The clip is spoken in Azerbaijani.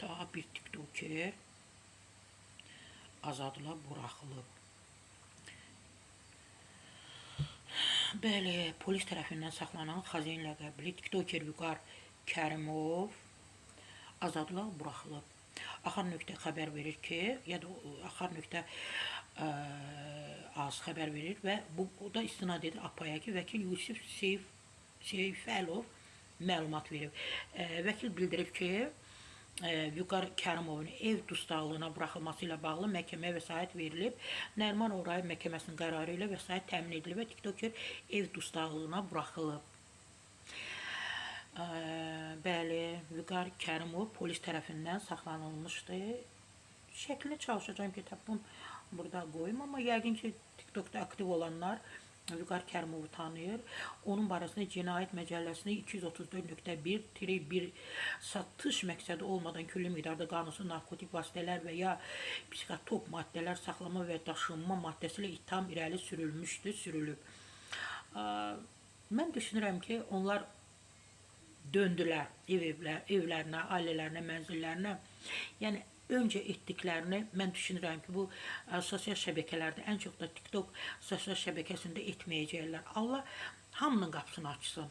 həyata bir tiktoker azadlığa buraxılıb. Bəli, polis tərəfindən saxlanan Xazen ləqəbli tiktoker Vüqar Kərimov azadlığa buraxılıb. Axar.nöqtə xəbər verir ki, ya da Axar.az xəbər verir və bu da istinad edir APAya ki, vəkil Yusif Seyfəlov məlumat verib. Vəkil bildirib ki, Vüqar Kərimovun ev dustaqlığına buraxılması ilə bağlı məhkəməyə vəsait verilib. Nərimanov rayon məhkəməsinin qərarı ilə vəsait təmin edilib və tiktoker ev dustaqlığına buraxılıb. Bəli, Vüqar Kərimov polis tərəfindən saxlanılmışdı. Şəklini çalışacağım ki, bunu burada qoyum, amma yəqin ki, TikTokda aktiv olanlar Vüqar Kərimovu tanıyır. Onun barəsində Cinayət Məcəlləsində 234.1-1 satış məqsədi olmadan külli miqdarda qanunsuz narkotik vasitələr və ya psixotrop maddələr saxlama və daşınma maddəsi ilə ittiham irəli sürülüb. Mən düşünürəm ki, onlar döndülər evlərinə, ailələrinə, mənzillərinə. Yəni, öncə etdiklərini mən düşünürəm ki, bu sosial şəbəkələrdə, ən çox da TikTok sosial şəbəkəsində etməyəcəklər. Allah hamının qapısını açsın.